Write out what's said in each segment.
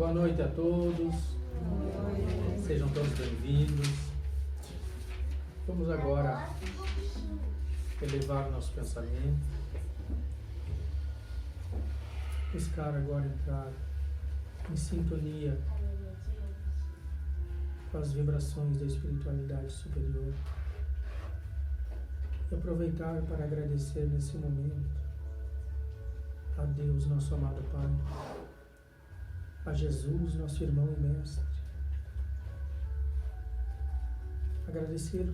Boa noite a todos. Sejam todos bem-vindos. Vamos agora elevar o nosso pensamento. Buscar agora entrar em sintonia com as vibrações da espiritualidade superior. E aproveitar para agradecer nesse momento a Deus, nosso amado Pai, a Jesus, nosso irmão e mestre. Agradecer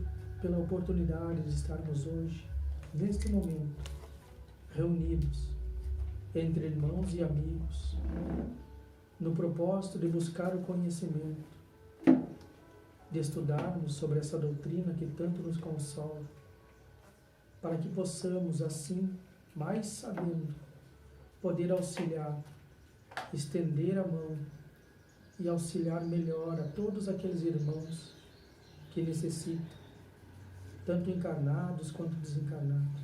pela oportunidade de estarmos hoje, neste momento, reunidos entre irmãos e amigos, no propósito de buscar o conhecimento, de estudarmos sobre essa doutrina que tanto nos consola, para que possamos, assim, mais sabendo, poder auxiliar, estender a mão e auxiliar melhor a todos aqueles irmãos que necessitam, tanto encarnados quanto desencarnados.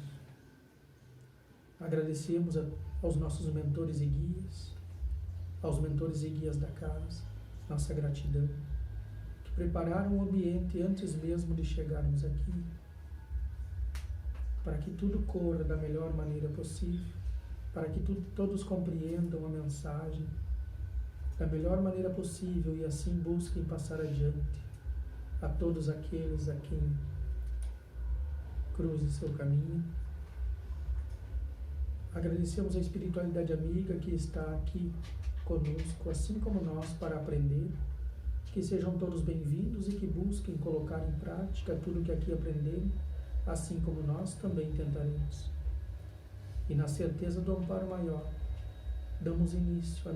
Agradecemos aos nossos mentores e guias, aos mentores e guias da casa, nossa gratidão, que prepararam o ambiente antes mesmo de chegarmos aqui, para que tudo corra da melhor maneira possível, para que todos compreendam a mensagem da melhor maneira possível e assim busquem passar adiante a todos aqueles a quem cruze seu caminho. Agradecemos a espiritualidade amiga que está aqui conosco, assim como nós, para aprender. Que sejam todos bem-vindos e que busquem colocar em prática tudo que aqui aprenderam, assim como nós também tentaremos. E na certeza do amparo maior, damos início à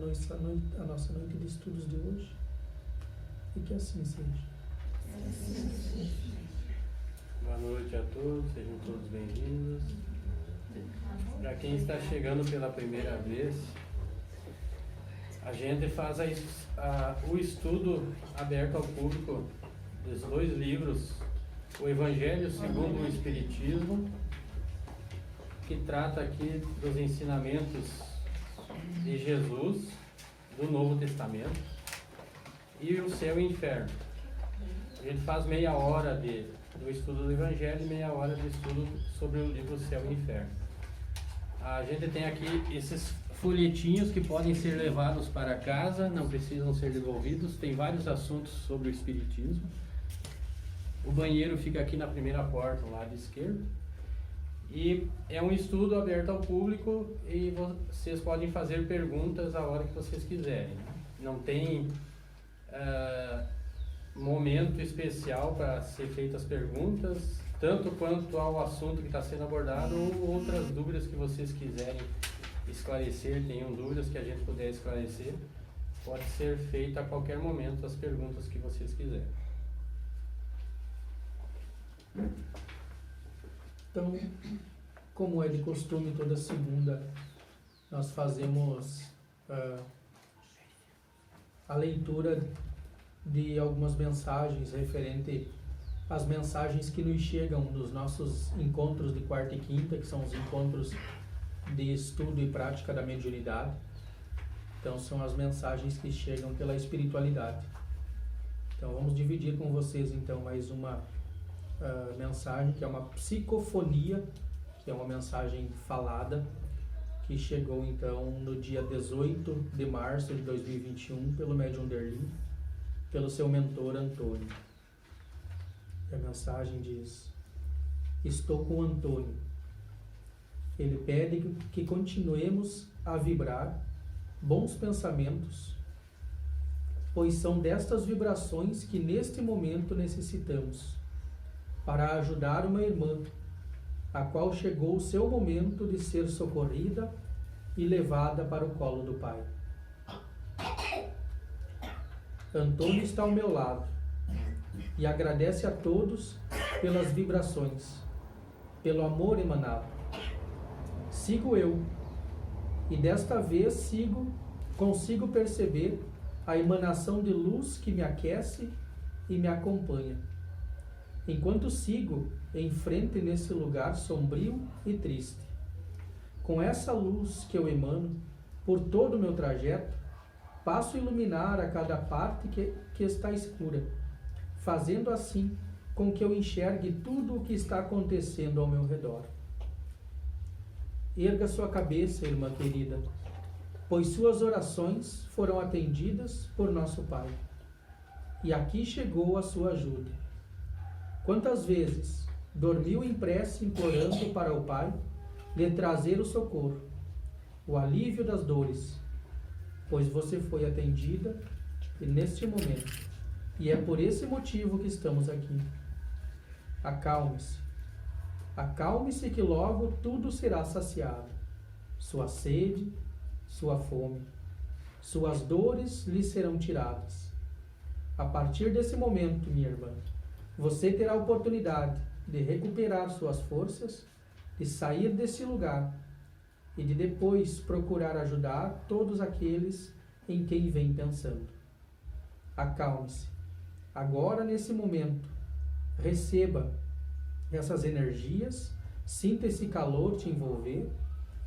nossa noite de estudos de hoje. E que assim seja. Boa noite a todos, sejam todos bem-vindos. Para quem está chegando pela primeira vez, a gente faz o estudo aberto ao público dos dois livros, o Evangelho segundo o Espiritismo, que trata aqui dos ensinamentos de Jesus, do Novo Testamento, e o Céu e o Inferno. A gente faz meia hora do estudo do Evangelho e meia hora de estudo sobre o livro Céu e Inferno. A gente tem aqui esses folhetinhos que podem ser levados para casa, não precisam ser devolvidos, tem vários assuntos sobre o Espiritismo. O banheiro fica aqui na primeira porta, no lado esquerdo. E é um estudo aberto ao público e vocês podem fazer perguntas a hora que vocês quiserem. Não tem momento especial para ser feitas perguntas, tanto quanto ao assunto que está sendo abordado ou outras dúvidas que vocês quiserem esclarecer, tenham dúvidas que a gente puder esclarecer, pode ser feita a qualquer momento as perguntas que vocês quiserem. Então, como é de costume, toda segunda nós fazemos a leitura de algumas mensagens referente às mensagens que nos chegam nos nossos encontros de quarta e quinta, que são os encontros de estudo e prática da mediunidade. Então, são as mensagens que chegam pela espiritualidade. Então, vamos dividir com vocês, então, mais uma mensagem, que é uma psicofonia, que é uma mensagem falada, que chegou então no dia 18 de março de 2021 pelo médium Derlim, pelo seu mentor Antônio. E a mensagem diz: estou com Antônio. Ele pede que continuemos a vibrar bons pensamentos, pois são destas vibrações que neste momento necessitamos para ajudar uma irmã, a qual chegou o seu momento de ser socorrida e levada para o colo do Pai. Antônio está ao meu lado e agradece a todos pelas vibrações, pelo amor emanado. Sigo eu, e desta vez consigo perceber a emanação de luz que me aquece e me acompanha, enquanto sigo em frente nesse lugar sombrio e triste. Com essa luz que eu emano por todo o meu trajeto, passo a iluminar a cada parte que está escura, fazendo assim com que eu enxergue tudo o que está acontecendo ao meu redor. Erga sua cabeça, irmã querida, pois suas orações foram atendidas por nosso Pai. E aqui chegou a sua ajuda. Quantas vezes dormiu em prece implorando para o Pai lhe trazer o socorro, o alívio das dores, pois você foi atendida neste momento. E é por esse motivo que estamos aqui. Acalme-se. Acalme-se que logo tudo será saciado. Sua sede, sua fome, suas dores lhe serão tiradas. A partir desse momento, minha irmã, você terá a oportunidade de recuperar suas forças, de sair desse lugar e de depois procurar ajudar todos aqueles em quem vem pensando. Acalme-se. Agora, nesse momento, receba essas energias, sinta esse calor te envolver,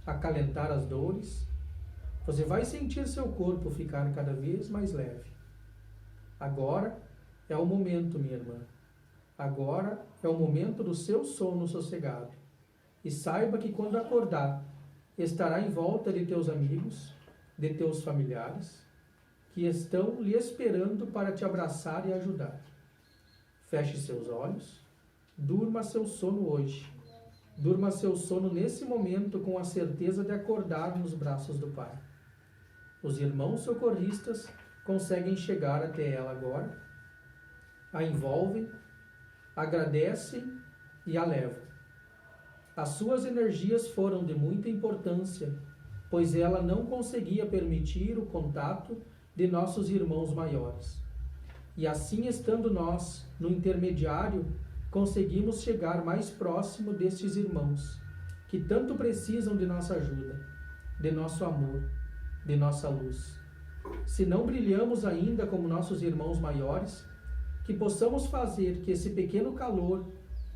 acalentar as dores. Você vai sentir seu corpo ficar cada vez mais leve. Agora é o momento, minha irmã. Agora é o momento do seu sono sossegado. E saiba que quando acordar, estará em volta de teus amigos, de teus familiares, que estão lhe esperando para te abraçar e ajudar. Feche seus olhos, durma seu sono hoje. Durma seu sono nesse momento com a certeza de acordar nos braços do Pai. Os irmãos socorristas conseguem chegar até ela agora, a envolvem, agradecem e a levam. As suas energias foram de muita importância, pois ela não conseguia permitir o contato de nossos irmãos maiores. E assim, estando nós no intermediário, conseguimos chegar mais próximo destes irmãos, que tanto precisam de nossa ajuda, de nosso amor, de nossa luz. Se não brilhamos ainda como nossos irmãos maiores, que possamos fazer que esse pequeno calor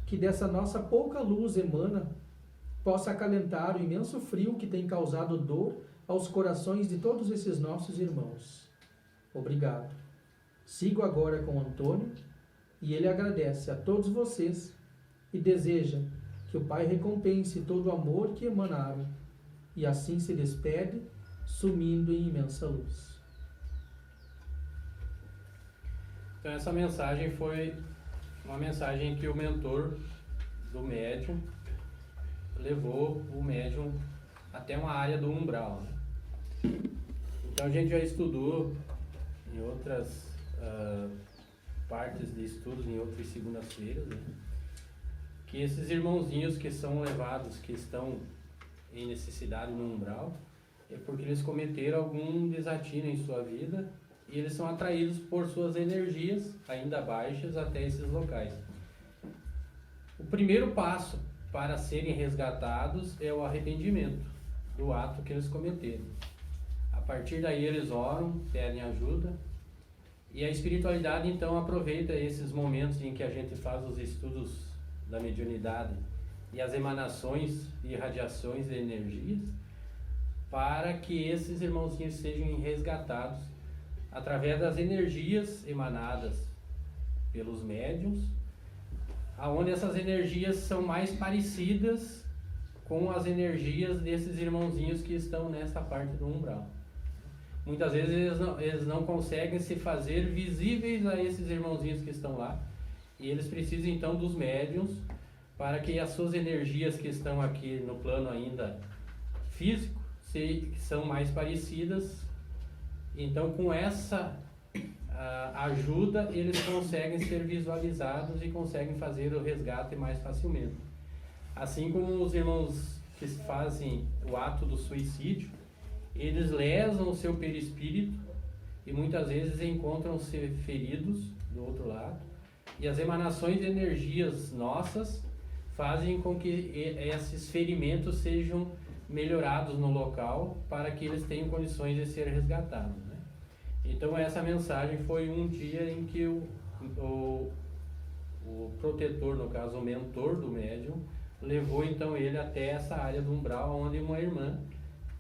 que dessa nossa pouca luz emana possa acalentar o imenso frio que tem causado dor aos corações de todos esses nossos irmãos. Obrigado. Sigo agora com Antônio e ele agradece a todos vocês e deseja que o Pai recompense todo o amor que emanaram e assim se despede, sumindo em imensa luz. Então essa mensagem foi uma mensagem que o mentor do médium levou o médium até uma área do umbral, né? Então a gente já estudou em outras partes de estudos, em outras segundas-feiras, né, que esses irmãozinhos que são levados, que estão em necessidade no umbral, é porque eles cometeram algum desatino em sua vida e eles são atraídos por suas energias ainda baixas até esses locais. O primeiro passo para serem resgatados é o arrependimento do ato que eles cometeram. A partir daí eles oram, pedem ajuda, e a espiritualidade então aproveita esses momentos em que a gente faz os estudos da mediunidade e as emanações e radiações de energias para que esses irmãozinhos sejam resgatados através das energias emanadas pelos médiuns, aonde essas energias são mais parecidas com as energias desses irmãozinhos que estão nessa parte do umbral. Muitas vezes eles não conseguem se fazer visíveis a esses irmãozinhos que estão lá, e eles precisam então dos médiuns para que as suas energias que estão aqui no plano ainda físico são mais parecidas. Então, com essa ajuda, eles conseguem ser visualizados e conseguem fazer o resgate mais facilmente. Assim como os irmãos que fazem o ato do suicídio, eles lesam o seu perispírito e muitas vezes encontram-se feridos do outro lado. E as emanações de energias nossas fazem com que esses ferimentos sejam melhorados no local para que eles tenham condições de ser resgatados, né? Então essa mensagem foi um dia em que o protetor, no caso o mentor do médium, levou então ele até essa área do umbral onde uma irmã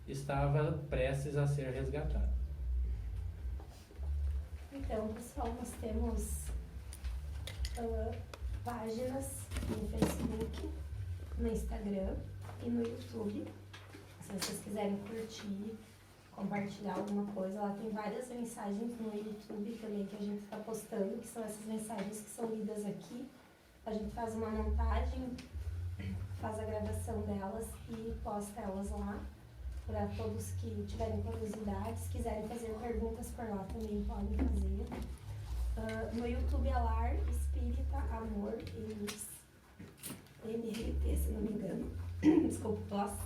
estava prestes a ser resgatada. Então, pessoal, nós temos páginas no Facebook, no Instagram e no YouTube. Se vocês quiserem curtir, compartilhar alguma coisa, lá tem várias mensagens no YouTube também que a gente está postando, que são essas mensagens que são lidas aqui. A gente faz uma montagem, faz a gravação delas e posta elas lá. Para todos que tiverem curiosidades, quiserem fazer perguntas por lá também podem fazer. No YouTube é Lar Espírita Amor e Luz, MRT, se não me engano. Desculpa, posso.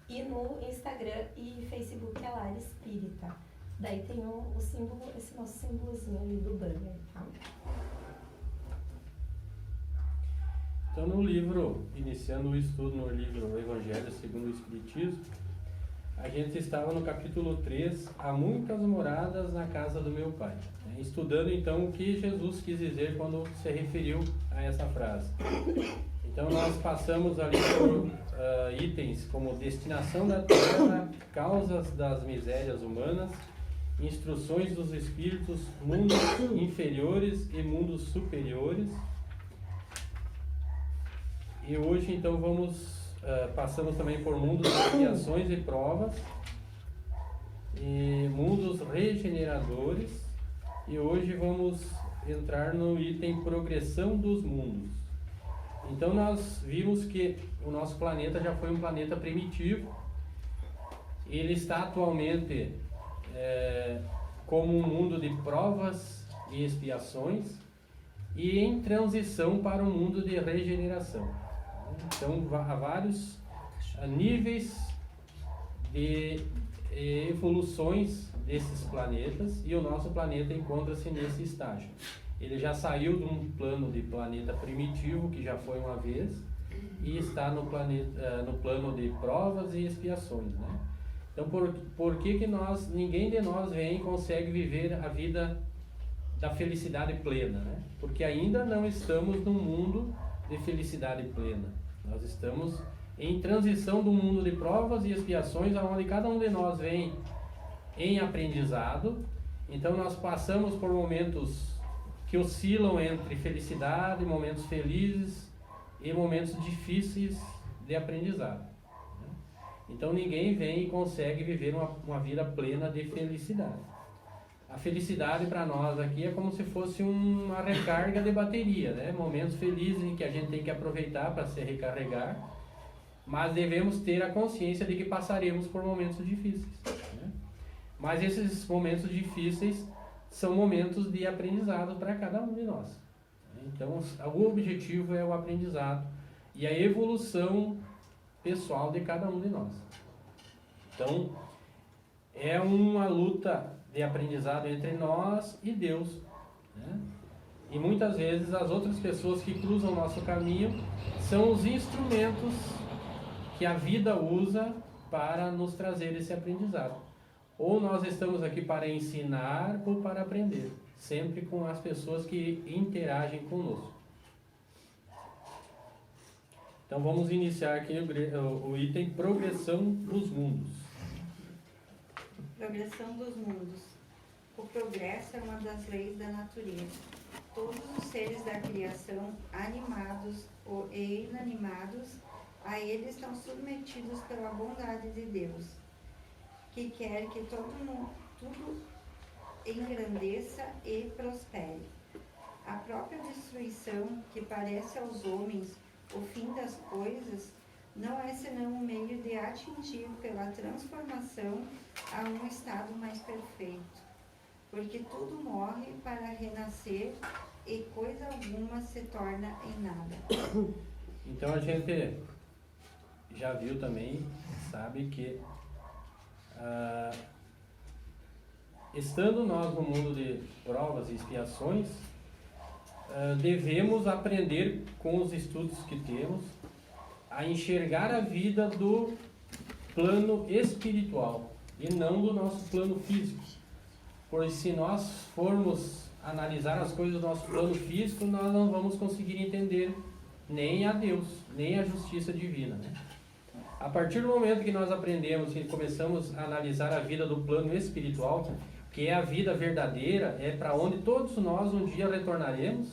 E no Instagram e Facebook é Lar Espírita. Daí tem o símbolo, esse nosso símbolozinho ali do banner, tá? Então, no livro, iniciando o estudo no livro Evangelho segundo o Espiritismo, a gente estava no capítulo 3, Há muitas moradas na casa do meu Pai. Estudando, então, o que Jesus quis dizer quando se referiu a essa frase. Então, nós passamos ali por itens como destinação da terra, causas das misérias humanas, instruções dos espíritos, mundos inferiores e mundos superiores. E hoje, então, passamos também por mundos de expiações e provas, e mundos regeneradores, e hoje vamos entrar no item progressão dos mundos. Então, nós vimos que o nosso planeta já foi um planeta primitivo, ele está atualmente como um mundo de provas e expiações, e em transição para um mundo de regeneração. Então, há vários níveis de evoluções desses planetas, e o nosso planeta encontra-se nesse estágio. Ele já saiu de um plano de planeta primitivo, que já foi uma vez, e está no plano de provas e expiações, né? Então, por que ninguém de nós vem e consegue viver a vida da felicidade plena, né? Porque ainda não estamos num mundo de felicidade plena. Nós estamos em transição do mundo de provas e expiações, onde cada um de nós vem em aprendizado. Então, nós passamos por momentos que oscilam entre felicidade, momentos felizes e momentos difíceis de aprendizado. Então, ninguém vem e consegue viver uma vida plena de felicidade. A felicidade para nós aqui é como se fosse uma recarga de bateria, né? Momentos felizes em que a gente tem que aproveitar para se recarregar, mas devemos ter a consciência de que passaremos por momentos difíceis, né? Mas esses momentos difíceis são momentos de aprendizado para cada um de nós. Então, o objetivo é o aprendizado e a evolução pessoal de cada um de nós. Então, é uma luta de aprendizado entre nós e Deus, né? E muitas vezes as outras pessoas que cruzam o nosso caminho são os instrumentos que a vida usa para nos trazer esse aprendizado. Ou nós estamos aqui para ensinar ou para aprender, sempre com as pessoas que interagem conosco. Então vamos iniciar aqui o item progressão dos mundos. Progressão dos mundos. O progresso é uma das leis da natureza. Todos os seres da criação, animados e inanimados, a ele estão submetidos pela bondade de Deus, que quer que tudo engrandeça e prospere. A própria destruição, que parece aos homens o fim das coisas, não é senão um meio de atingir pela transformação a um estado mais perfeito, porque tudo morre para renascer e coisa alguma se torna em nada. Então a gente já viu também, sabe que estando nós no mundo de provas e expiações, devemos aprender com os estudos que temos a enxergar a vida do plano espiritual e não do nosso plano físico. Pois se nós formos analisar as coisas do nosso plano físico, nós não vamos conseguir entender nem a Deus, nem a justiça divina, né? A partir do momento que nós aprendemos e começamos a analisar a vida do plano espiritual, que é a vida verdadeira, é para onde todos nós um dia retornaremos,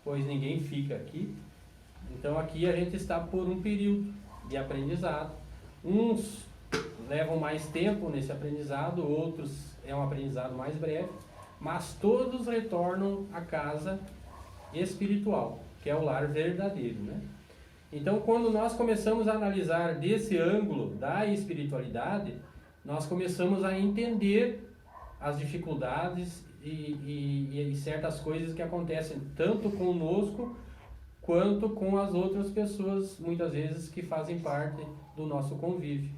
pois ninguém fica aqui. Então aqui a gente está por um período de aprendizado. Uns levam mais tempo nesse aprendizado, outros é um aprendizado mais breve, mas todos retornam à casa espiritual, que é o lar verdadeiro, né? Então, quando nós começamos a analisar desse ângulo da espiritualidade, nós começamos a entender as dificuldades e certas coisas que acontecem tanto conosco quanto com as outras pessoas, muitas vezes, que fazem parte do nosso convívio.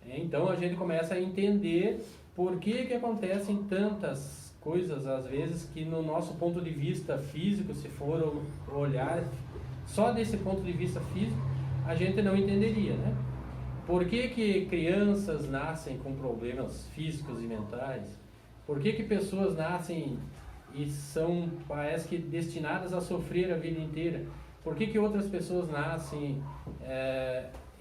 Então, a gente começa a entender por que acontecem tantas coisas, às vezes, que no nosso ponto de vista físico, se for olhar só desse ponto de vista físico, a gente não entenderia, né? Por que crianças nascem com problemas físicos e mentais? Por que pessoas nascem e são, parece que, destinadas a sofrer a vida inteira? Por que outras pessoas nascem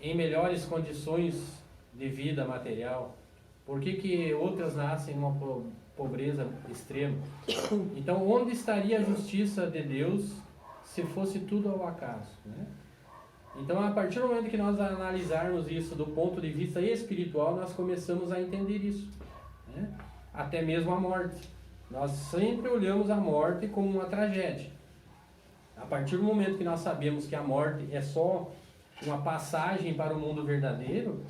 em melhores condições de vida material? Por que outras nascem numa pobreza extrema? Então, onde estaria a justiça de Deus se fosse tudo ao acaso, né? Então, a partir do momento que nós analisarmos isso do ponto de vista espiritual, nós começamos a entender isso, né? Até mesmo a morte. Nós sempre olhamos a morte como uma tragédia. A partir do momento que nós sabemos que a morte é só uma passagem para o mundo verdadeiro,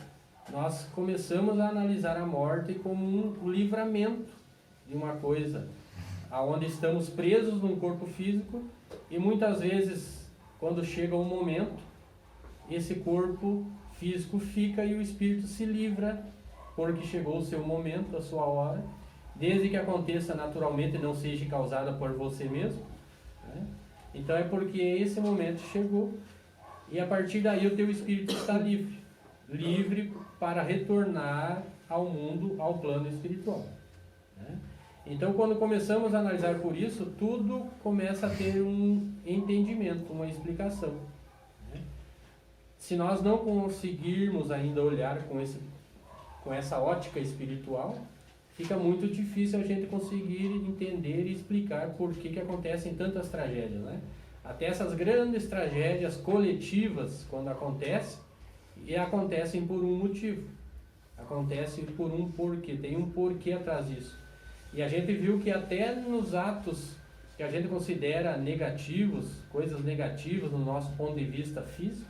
nós começamos a analisar a morte como um livramento de uma coisa, aonde estamos presos num corpo físico e muitas vezes, quando chega um momento, esse corpo físico fica e o espírito se livra, porque chegou o seu momento, a sua hora, desde que aconteça naturalmente e não seja causada por você mesmo, né? Então é porque esse momento chegou e a partir daí o teu espírito está livre para retornar ao mundo, ao plano espiritual, né? Então, quando começamos a analisar por isso, tudo começa a ter um entendimento, uma explicação, né? Se nós não conseguirmos ainda olhar com essa ótica espiritual, fica muito difícil a gente conseguir entender e explicar por que acontecem tantas tragédias, né? Até essas grandes tragédias coletivas, quando acontecem, e acontecem por um motivo, acontecem por um porquê, tem um porquê atrás disso. E a gente viu que até nos atos que a gente considera negativos, coisas negativas no nosso ponto de vista físico,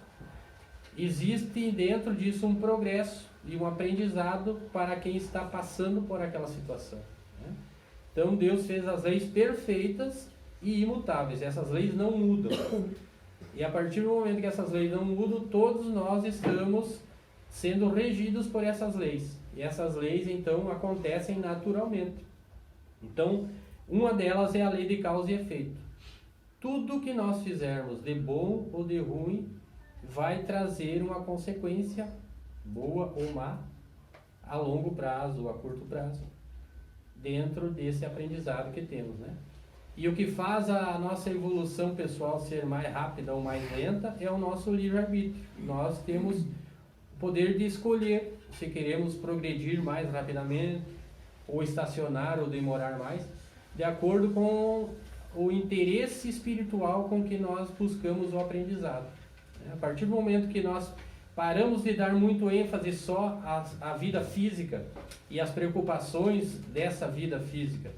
existe dentro disso um progresso e um aprendizado para quem está passando por aquela situação, né? Então Deus fez as leis perfeitas e imutáveis, essas leis não mudam. E a partir do momento que essas leis não mudam, todos nós estamos sendo regidos por essas leis. E essas leis então acontecem naturalmente. Então, uma delas é a lei de causa e efeito. Tudo que nós fizermos de bom ou de ruim vai trazer uma consequência, boa ou má, a longo prazo ou a curto prazo, dentro desse aprendizado que temos, né? E o que faz a nossa evolução pessoal ser mais rápida ou mais lenta é o nosso livre-arbítrio. Nós temos o poder de escolher se queremos progredir mais rapidamente, ou estacionar ou demorar mais, de acordo com o interesse espiritual com que nós buscamos o aprendizado. A partir do momento que nós paramos de dar muito ênfase só à vida física e às preocupações dessa vida física,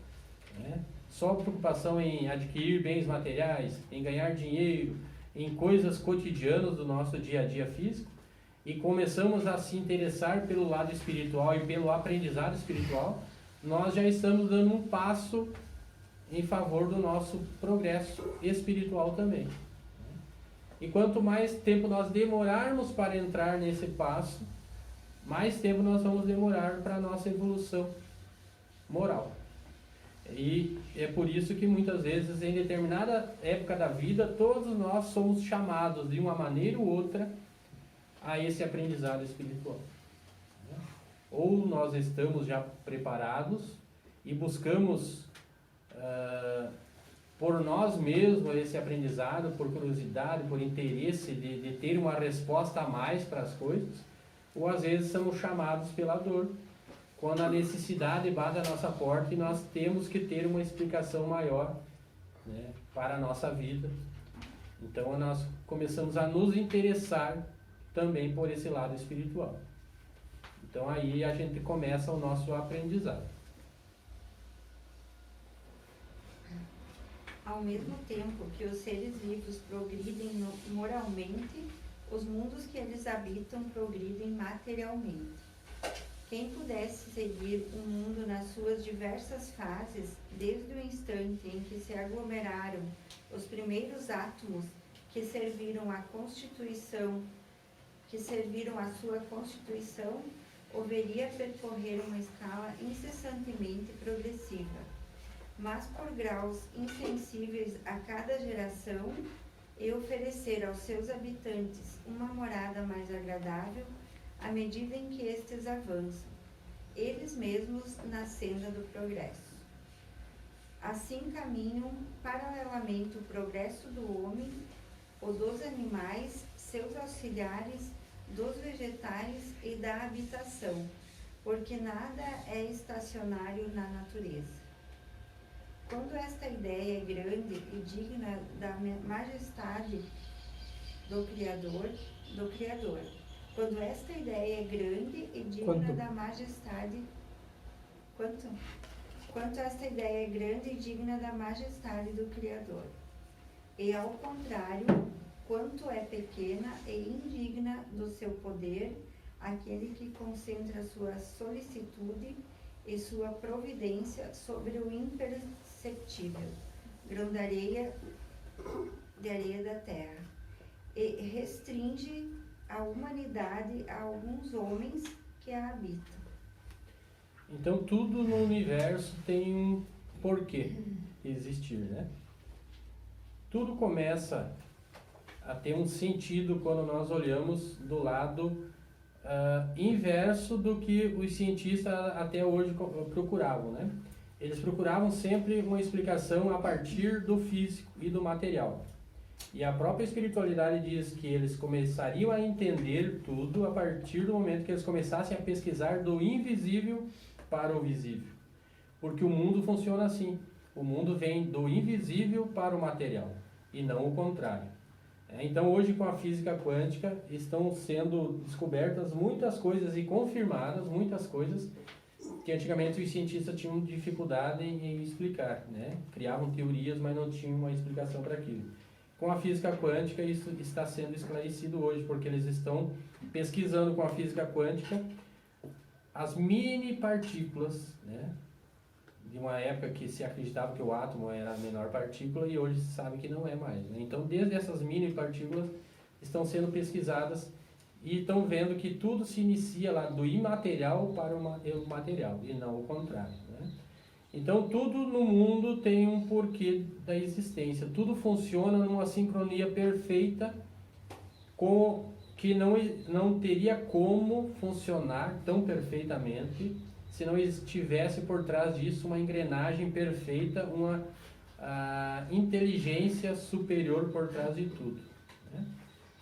né? Só preocupação em adquirir bens materiais, em ganhar dinheiro, em coisas cotidianas do nosso dia a dia físico, e começamos a se interessar pelo lado espiritual e pelo aprendizado espiritual, nós já estamos dando um passo em favor do nosso progresso espiritual também. E quanto mais tempo nós demorarmos para entrar nesse passo, mais tempo nós vamos demorar para a nossa evolução moral. E é por isso que muitas vezes, em determinada época da vida, todos nós somos chamados de uma maneira ou outra a esse aprendizado espiritual. Ou nós estamos já preparados e buscamos por nós mesmos esse aprendizado, por curiosidade, por interesse de ter uma resposta a mais para as coisas, ou às vezes somos chamados pela dor, quando a necessidade bate a nossa porta e nós temos que ter uma explicação maior, né, para a nossa vida. Então nós começamos a nos interessar também por esse lado espiritual. Então aí a gente começa o nosso aprendizado. Ao mesmo tempo que os seres vivos progridem moralmente, os mundos que eles habitam progridem materialmente. Quem pudesse seguir o mundo nas suas diversas fases, desde o instante em que se aglomeraram os primeiros átomos que serviram à sua constituição, haveria percorrer uma escala incessantemente progressiva, mas por graus insensíveis a cada geração, e oferecer aos seus habitantes uma morada mais agradável à medida em que estes avançam, eles mesmos na senda do progresso. Assim caminham paralelamente o progresso do homem, o dos animais, seus auxiliares, dos vegetais e da habitação, porque nada é estacionário na natureza. Quando esta ideia é grande e digna da majestade do Criador, quando esta ideia é grande e digna da majestade, quanto esta ideia é grande e digna da majestade do Criador, e ao contrário, quanto é pequena e indigna do seu poder, aquele que concentra sua solicitude e sua providência sobre o imperceptível, grão de areia da terra, e restringe a humanidade a alguns homens que a habitam. Então tudo no universo tem um porquê existir, né? Tudo começa a ter um sentido quando nós olhamos do lado inverso do que os cientistas até hoje procuravam, né? Eles procuravam sempre uma explicação a partir do físico e do material. E a própria espiritualidade diz que eles começariam a entender tudo a partir do momento que eles começassem a pesquisar do invisível para o visível. Porque o mundo funciona assim. O mundo vem do invisível para o material e não o contrário. Então hoje com a física quântica estão sendo descobertas muitas coisas e confirmadas muitas coisas que antigamente os cientistas tinham dificuldade em explicar, né? Criavam teorias, mas não tinham uma explicação para aquilo. Com a física quântica isso está sendo esclarecido hoje, porque eles estão pesquisando com a física quântica as mini partículas, né? De uma época que se acreditava que o átomo era a menor partícula e hoje se sabe que não é mais, né? Então, desde essas mini partículas estão sendo pesquisadas e estão vendo que tudo se inicia lá do imaterial para o material e não o contrário, né? Então, tudo no mundo tem um porquê da existência. Tudo funciona numa sincronia perfeita que não teria como funcionar tão perfeitamente se não estivesse por trás disso uma engrenagem perfeita, uma inteligência superior por trás de tudo, né?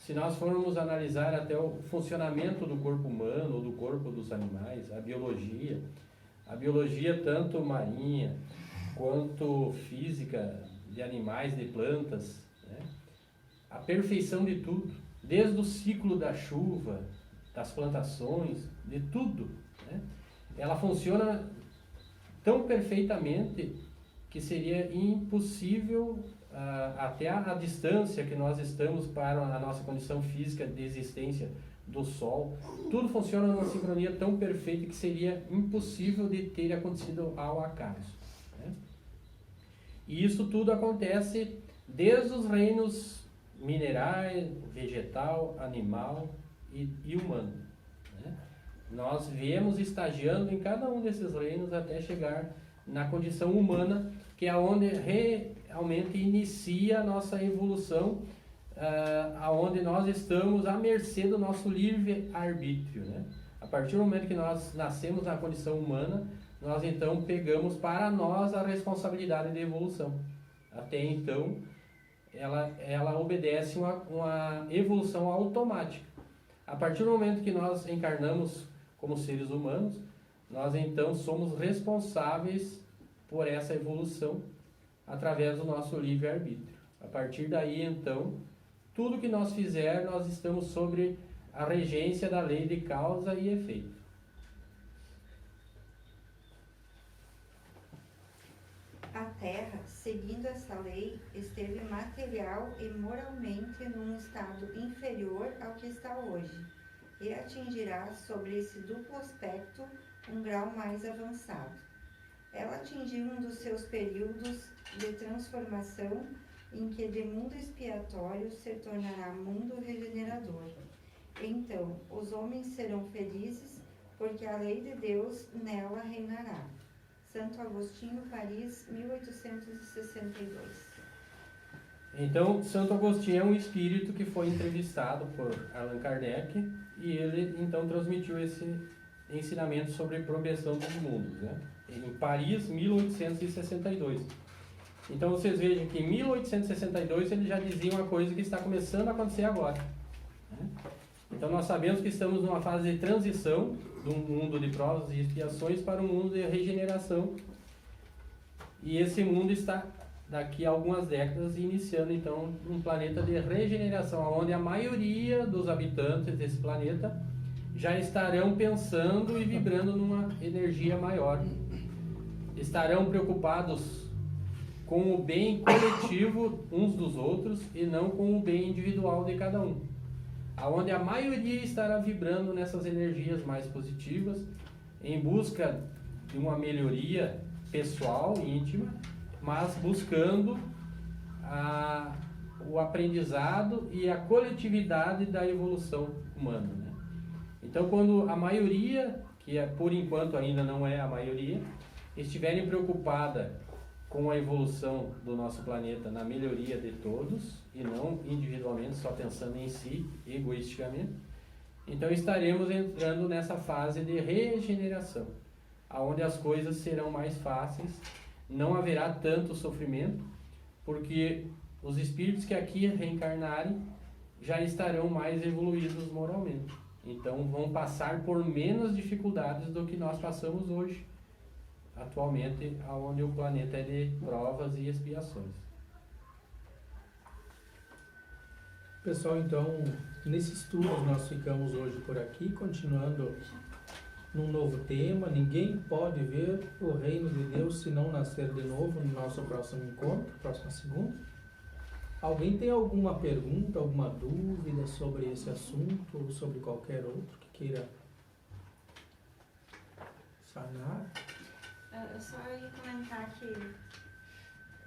Se nós formos analisar até o funcionamento do corpo humano ou do corpo dos animais, a biologia tanto marinha quanto física de animais, de plantas, né? A perfeição de tudo, desde o ciclo da chuva, das plantações, de tudo, né? Ela funciona tão perfeitamente que seria impossível, até a distância que nós estamos para a nossa condição física de existência do Sol, tudo funciona numa sincronia tão perfeita que seria impossível de ter acontecido ao acaso, né? E isso tudo acontece desde os reinos minerais, vegetal, animal e humano, né? Nós viemos estagiando em cada um desses reinos até chegar na condição humana, que é onde realmente inicia a nossa evolução, aonde nós estamos à mercê do nosso livre-arbítrio, né? A partir do momento que nós nascemos na condição humana, nós então pegamos para nós a responsabilidade de evolução. Até então, ela obedece uma evolução automática. A partir do momento que nós encarnamos como seres humanos, nós então somos responsáveis por essa evolução através do nosso livre-arbítrio. A partir daí, então, tudo que nós fizer, nós estamos sobre a regência da lei de causa e efeito. A Terra, seguindo essa lei, esteve material e moralmente num estado inferior ao que está hoje, e atingirá sobre esse duplo aspecto um grau mais avançado. Ela atingiu um dos seus períodos de transformação em que de mundo expiatório se tornará mundo regenerador. Então, os homens serão felizes, porque a lei de Deus nela reinará. Santo Agostinho, Paris, 1862. Então, Santo Agostinho é um espírito que foi entrevistado por Allan Kardec e ele então transmitiu esse ensinamento sobre a progressão dos mundos, né? Em Paris, 1862. Então vocês vejam que em 1862 ele já dizia uma coisa que está começando a acontecer agora, né? Então nós sabemos que estamos numa fase de transição de um mundo de provas e expiações para um mundo de regeneração. E esse mundo está, daqui a algumas décadas, iniciando então um planeta de regeneração, onde a maioria dos habitantes desse planeta já estarão pensando e vibrando numa energia maior. Estarão preocupados com o bem coletivo uns dos outros e não com o bem individual de cada um. Onde a maioria estará vibrando nessas energias mais positivas, em busca de uma melhoria pessoal, íntima, mas buscando o aprendizado e a coletividade da evolução humana, né? Então, quando a maioria, que por enquanto ainda não é a maioria, estiverem preocupada com a evolução do nosso planeta na melhoria de todos, e não individualmente, só pensando em si, egoisticamente, então estaremos entrando nessa fase de regeneração, onde as coisas serão mais fáceis, não haverá tanto sofrimento, porque os espíritos que aqui reencarnarem já estarão mais evoluídos moralmente. Então vão passar por menos dificuldades do que nós passamos hoje, atualmente, onde o planeta é de provas e expiações. Pessoal, então, nesse estudo nós ficamos hoje por aqui, continuando num novo tema. Ninguém pode ver o reino de Deus se não nascer de novo no nosso próximo encontro, próxima segunda. Alguém tem alguma pergunta, alguma dúvida sobre esse assunto ou sobre qualquer outro que queira sanar? Eu só ia comentar que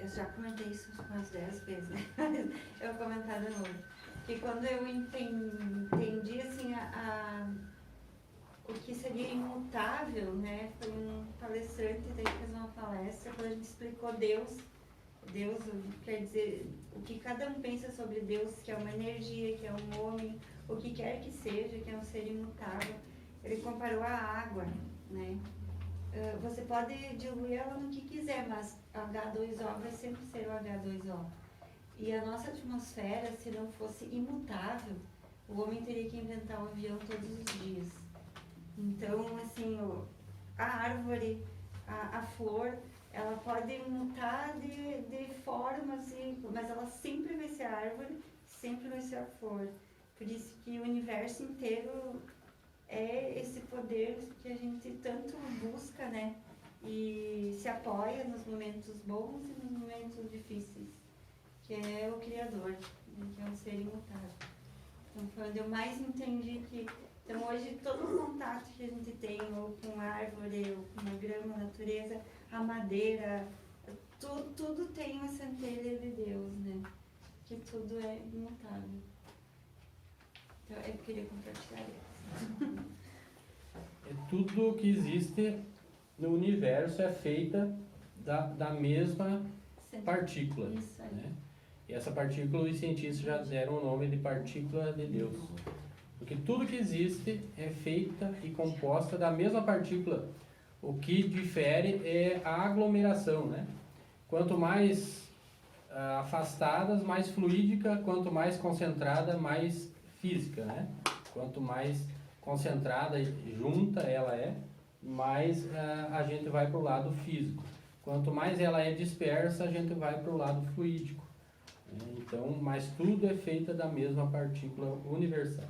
eu já comentei isso umas 10 vezes, né? Eu vou comentar de novo. Que quando eu entendi assim, o que seria imutável, né? Foi um palestrante daí que fez uma palestra, quando a gente explicou Deus. Deus quer dizer o que cada um pensa sobre Deus, que é uma energia, que é um homem, o que quer que seja, que é um ser imutável. Ele comparou a água, né? Você pode diluir ela no que quiser, mas H2O vai sempre ser o H2O. E a nossa atmosfera, se não fosse imutável, o homem teria que inventar um avião todos os dias. Então, assim, a árvore, a flor, ela pode mutar de formas, mas ela sempre vai ser a árvore, sempre vai ser a flor. Por isso que o universo inteiro é esse poder que a gente tanto busca, né? E se apoia nos momentos bons e nos momentos difíceis, que é o Criador, né? Que é um ser imutável. Então, quando eu mais entendi que... Então, hoje, todo o contato que a gente tem, ou com a árvore, ou com a grama, a natureza, a madeira, tudo tem uma centelha de Deus, né? Que tudo é imutável. Então, eu queria compartilhar isso. Tudo que existe no universo é feita da mesma partícula, Isso aí. né? E essa partícula os cientistas já deram o nome de partícula de Deus. Porque tudo que existe é feita e composta da mesma partícula. O que difere é a aglomeração, né? Quanto mais afastadas, mais fluídica, quanto mais concentrada, mais física, né? Quanto mais concentrada e junta ela é, mais a gente vai para o lado físico. Quanto mais ela é dispersa, a gente vai para o lado fluídico. Então, mas tudo é feito da mesma partícula universal.